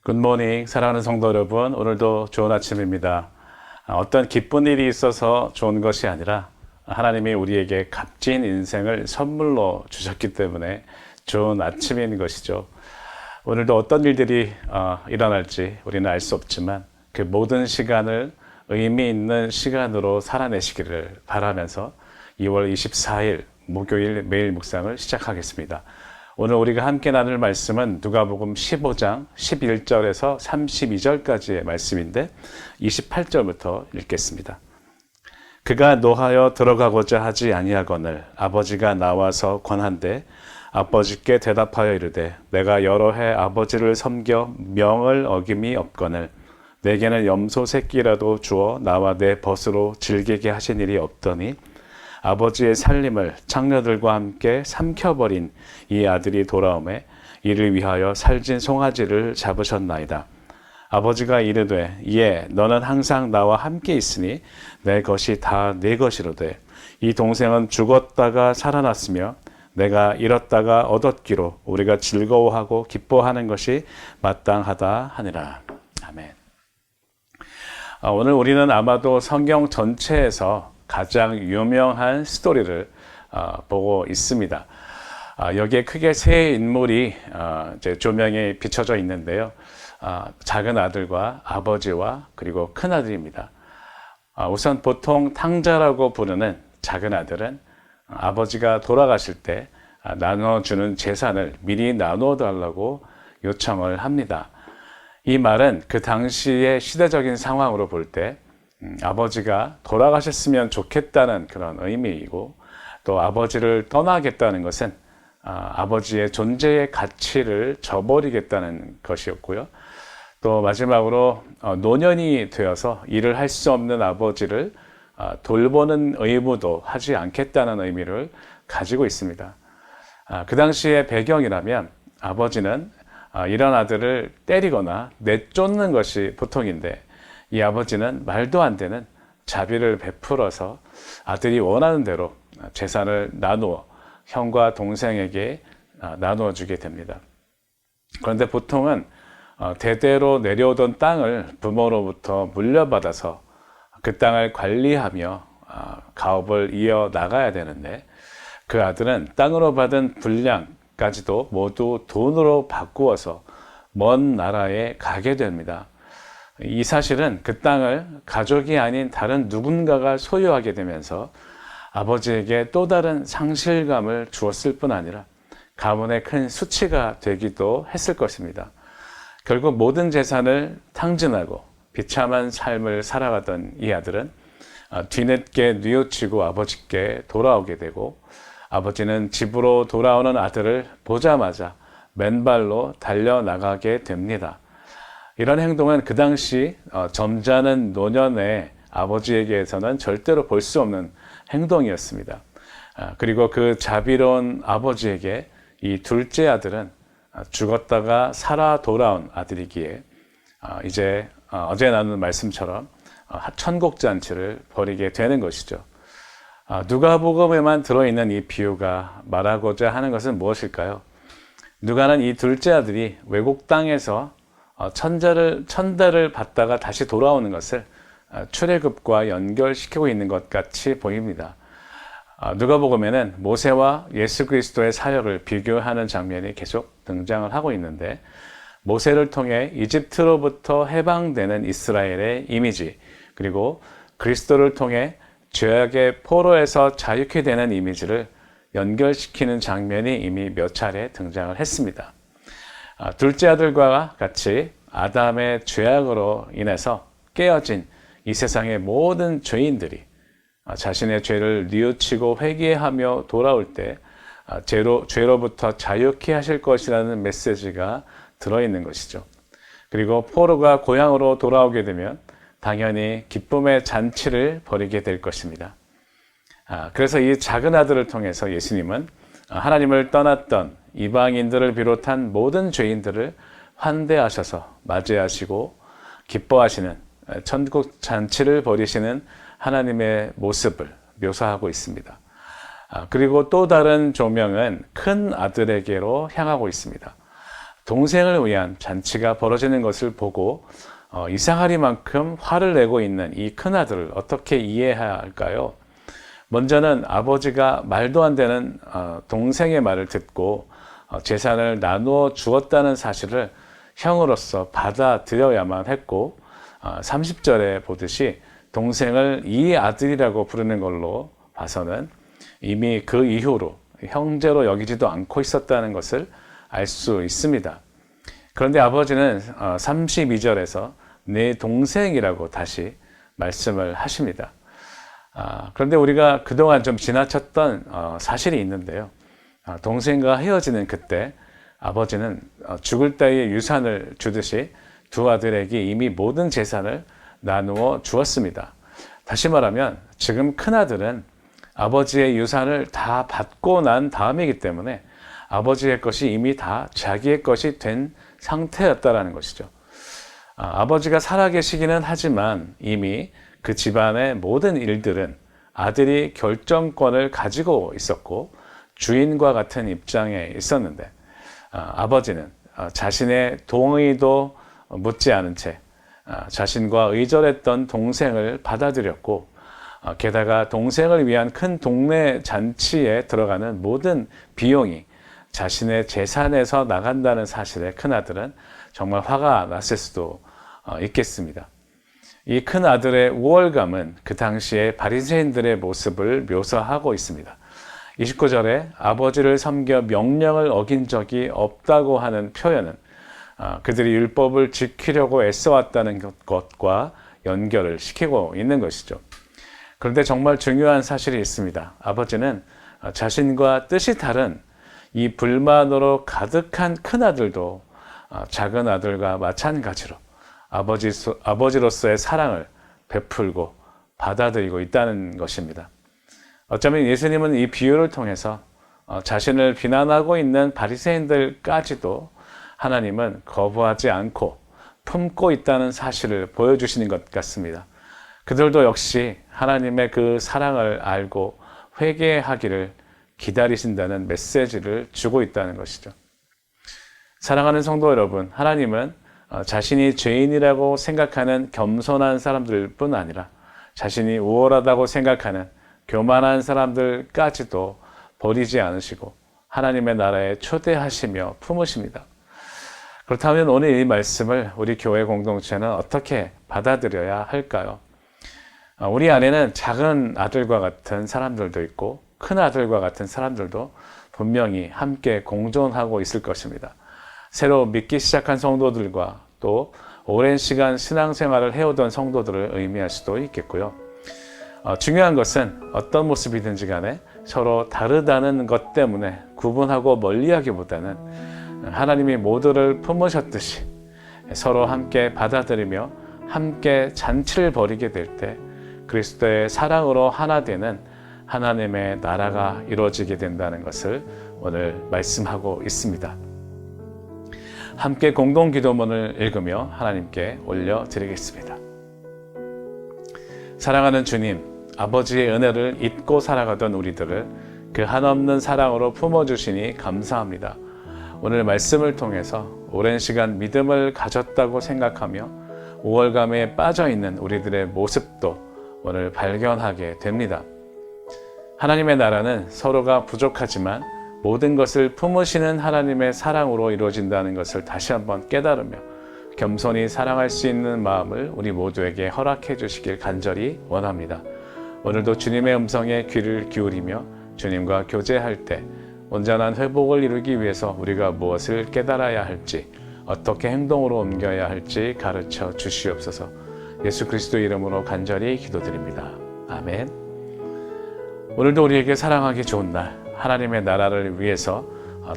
굿모닝 사랑하는 성도 여러분, 오늘도 좋은 아침입니다. 어떤 기쁜 일이 있어서 좋은 것이 아니라 하나님이 우리에게 값진 인생을 선물로 주셨기 때문에 좋은 아침인 것이죠. 오늘도 어떤 일들이 일어날지 우리는 알 수 없지만 그 모든 시간을 의미 있는 시간으로 살아내시기를 바라면서 2월 24일 목요일 매일 묵상을 시작하겠습니다. 오늘 우리가 함께 나눌 말씀은 누가복음 15장 11절에서 32절까지의 말씀인데 28절부터 읽겠습니다. 그가 노하여 들어가고자 하지 아니하거늘 아버지가 나와서 권한대 아버지께 대답하여 이르되 내가 여러 해 아버지를 섬겨 명을 어김이 없거늘 내게는 염소 새끼라도 주어 나와 내 벗으로 즐기게 하신 일이 없더니 아버지의 살림을 장녀들과 함께 삼켜버린 이 아들이 돌아오매 이를 위하여 살진 송아지를 잡으셨나이다. 아버지가 이르되 예 너는 항상 나와 함께 있으니 내 것이 다 네 것이로되 이 동생은 죽었다가 살아났으며 내가 잃었다가 얻었기로 우리가 즐거워하고 기뻐하는 것이 마땅하다 하니라. 아멘. 오늘 우리는 아마도 성경 전체에서 가장 유명한 스토리를 보고 있습니다. 여기에 크게 세 인물이 이제 조명에 비춰져 있는데요. 작은 아들과 아버지와 그리고 큰 아들입니다. 우선 보통 탕자라고 부르는 작은 아들은 아버지가 돌아가실 때 나눠주는 재산을 미리 나누어 달라고 요청을 합니다. 이 말은 그 당시의 시대적인 상황으로 볼 때 아버지가 돌아가셨으면 좋겠다는 그런 의미이고 또 아버지를 떠나겠다는 것은 아버지의 존재의 가치를 저버리겠다는 것이었고요. 또 마지막으로 노년이 되어서 일을 할 수 없는 아버지를 돌보는 의무도 하지 않겠다는 의미를 가지고 있습니다. 그 당시의 배경이라면 아버지는 이런 아들을 때리거나 내쫓는 것이 보통인데 이 아버지는 말도 안 되는 자비를 베풀어서 아들이 원하는 대로 재산을 나누어 형과 동생에게 나누어 주게 됩니다. 그런데 보통은 대대로 내려오던 땅을 부모로부터 물려받아서 그 땅을 관리하며 가업을 이어 나가야 되는데 그 아들은 땅으로 받은 분량까지도 모두 돈으로 바꾸어서 먼 나라에 가게 됩니다. 이 사실은 그 땅을 가족이 아닌 다른 누군가가 소유하게 되면서 아버지에게 또 다른 상실감을 주었을 뿐 아니라 가문의 큰 수치가 되기도 했을 것입니다. 결국 모든 재산을 탕진하고 비참한 삶을 살아가던 이 아들은 뒤늦게 뉘우치고 아버지께 돌아오게 되고 아버지는 집으로 돌아오는 아들을 보자마자 맨발로 달려나가게 됩니다. 이런 행동은 그 당시 점잖은 노년의 아버지에게서는 절대로 볼 수 없는 행동이었습니다. 그리고 그 자비로운 아버지에게 이 둘째 아들은 죽었다가 살아 돌아온 아들이기에 이제 어제 나눈 말씀처럼 천국잔치를 벌이게 되는 것이죠. 누가복음에만 들어있는 이 비유가 말하고자 하는 것은 무엇일까요? 누가는 이 둘째 아들이 외국 땅에서 천대를 받다가 다시 돌아오는 것을 출애굽과 연결시키고 있는 것 같이 보입니다. 누가복음에는 모세와 예수 그리스도의 사역을 비교하는 장면이 계속 등장을 하고 있는데 모세를 통해 이집트로부터 해방되는 이스라엘의 이미지 그리고 그리스도를 통해 죄악의 포로에서 자유케 되는 이미지를 연결시키는 장면이 이미 몇 차례 등장을 했습니다. 둘째 아들과 같이 아담의 죄악으로 인해서 깨어진 이 세상의 모든 죄인들이 자신의 죄를 뉘우치고 회개하며 돌아올 때 죄로부터 자유케 하실 것이라는 메시지가 들어있는 것이죠. 그리고 포로가 고향으로 돌아오게 되면 당연히 기쁨의 잔치를 벌이게 될 것입니다. 그래서 이 작은 아들을 통해서 예수님은 하나님을 떠났던 이방인들을 비롯한 모든 죄인들을 환대하셔서 맞이하시고 기뻐하시는 천국 잔치를 벌이시는 하나님의 모습을 묘사하고 있습니다. 그리고 또 다른 조명은 큰 아들에게로 향하고 있습니다. 동생을 위한 잔치가 벌어지는 것을 보고 이상하리만큼 화를 내고 있는 이 큰아들을 어떻게 이해해야 할까요? 먼저는 아버지가 말도 안 되는 동생의 말을 듣고 재산을 나누어 주었다는 사실을 형으로서 받아들여야만 했고, 30절에 보듯이 동생을 이 아들이라고 부르는 걸로 봐서는 이미 그 이후로 형제로 여기지도 않고 있었다는 것을 알 수 있습니다. 그런데 아버지는 32절에서 내 동생이라고 다시 말씀을 하십니다. 그런데 우리가 그동안 좀 지나쳤던 사실이 있는데요. 동생과 헤어지는 그때 아버지는 죽을 따위의 유산을 주듯이 두 아들에게 이미 모든 재산을 나누어 주었습니다. 다시 말하면 지금 큰아들은 아버지의 유산을 다 받고 난 다음이기 때문에 아버지의 것이 이미 다 자기의 것이 된 상태였다라는 것이죠. 아버지가 살아계시기는 하지만 이미 그 집안의 모든 일들은 아들이 결정권을 가지고 있었고 주인과 같은 입장에 있었는데, 아버지는 자신의 동의도 묻지 않은 채 자신과 의절했던 동생을 받아들였고, 게다가 동생을 위한 큰 동네 잔치에 들어가는 모든 비용이 자신의 재산에서 나간다는 사실에 큰아들은 정말 화가 났을 수도 있겠습니다. 이 큰아들의 우월감은 그 당시에 바리새인들의 모습을 묘사하고 있습니다. 29절에 아버지를 섬겨 명령을 어긴 적이 없다고 하는 표현은 그들이 율법을 지키려고 애써왔다는 것과 연결을 시키고 있는 것이죠. 그런데 정말 중요한 사실이 있습니다. 아버지는 자신과 뜻이 다른 이 불만으로 가득한 큰아들도 작은 아들과 마찬가지로 아버지로서의 사랑을 베풀고 받아들이고 있다는 것입니다. 어쩌면 예수님은 이 비유를 통해서 자신을 비난하고 있는 바리새인들까지도 하나님은 거부하지 않고 품고 있다는 사실을 보여주시는 것 같습니다. 그들도 역시 하나님의 그 사랑을 알고 회개하기를 기다리신다는 메시지를 주고 있다는 것이죠. 사랑하는 성도 여러분, 하나님은 자신이 죄인이라고 생각하는 겸손한 사람들뿐 아니라 자신이 우월하다고 생각하는 교만한 사람들까지도 버리지 않으시고 하나님의 나라에 초대하시며 품으십니다. 그렇다면 오늘 이 말씀을 우리 교회 공동체는 어떻게 받아들여야 할까요? 우리 안에는 작은 아들과 같은 사람들도 있고 큰 아들과 같은 사람들도 분명히 함께 공존하고 있을 것입니다. 새로 믿기 시작한 성도들과 또 오랜 시간 신앙생활을 해오던 성도들을 의미할 수도 있겠고요. 중요한 것은 어떤 모습이든지 간에 서로 다르다는 것 때문에 구분하고 멀리하기보다는 하나님이 모두를 품으셨듯이 서로 함께 받아들이며 함께 잔치를 벌이게 될 때 그리스도의 사랑으로 하나 되는 하나님의 나라가 이루어지게 된다는 것을 오늘 말씀하고 있습니다. 함께 공동 기도문을 읽으며 하나님께 올려드리겠습니다. 사랑하는 주님, 아버지의 은혜를 잊고 살아가던 우리들을 그 한없는 사랑으로 품어주시니 감사합니다. 오늘 말씀을 통해서 오랜 시간 믿음을 가졌다고 생각하며 우월감에 빠져있는 우리들의 모습도 오늘 발견하게 됩니다. 하나님의 나라는 서로가 부족하지만 모든 것을 품으시는 하나님의 사랑으로 이루어진다는 것을 다시 한번 깨달으며 겸손히 사랑할 수 있는 마음을 우리 모두에게 허락해 주시길 간절히 원합니다. 오늘도 주님의 음성에 귀를 기울이며 주님과 교제할 때 온전한 회복을 이루기 위해서 우리가 무엇을 깨달아야 할지, 어떻게 행동으로 옮겨야 할지 가르쳐 주시옵소서. 예수 그리스도 이름으로 간절히 기도드립니다. 아멘. 오늘도 우리에게 사랑하기 좋은 날, 하나님의 나라를 위해서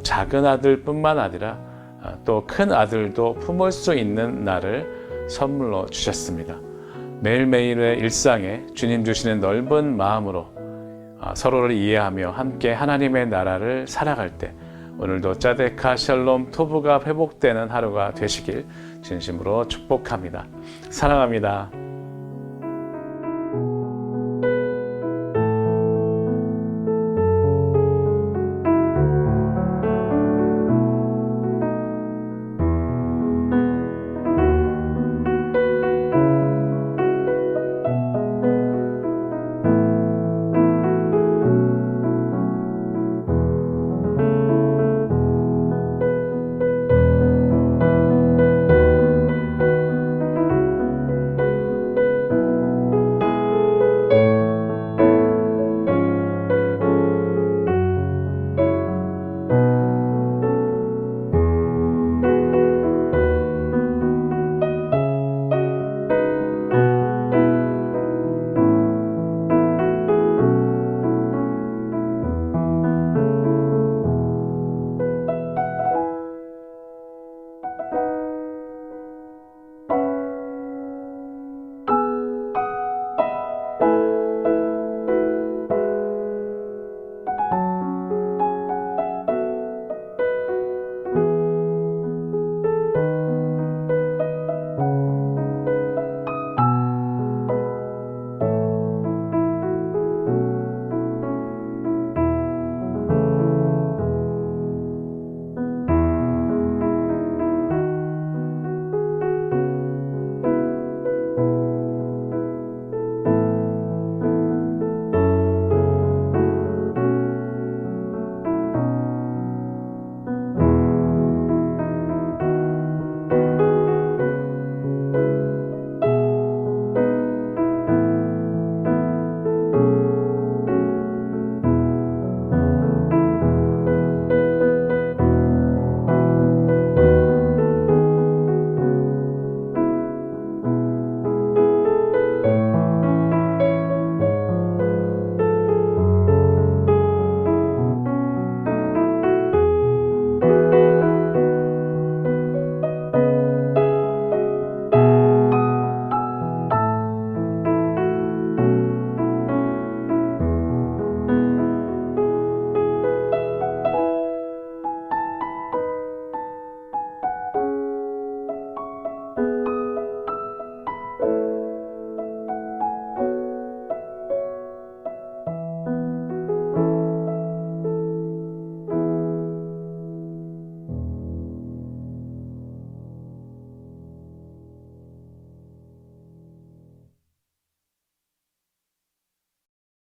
작은 아들뿐만 아니라 또 큰 아들도 품을 수 있는 날을 선물로 주셨습니다. 매일매일의 일상에 주님 주시는 넓은 마음으로 서로를 이해하며 함께 하나님의 나라를 살아갈 때 오늘도 짜데카 샬롬 토부가 회복되는 하루가 되시길 진심으로 축복합니다. 사랑합니다.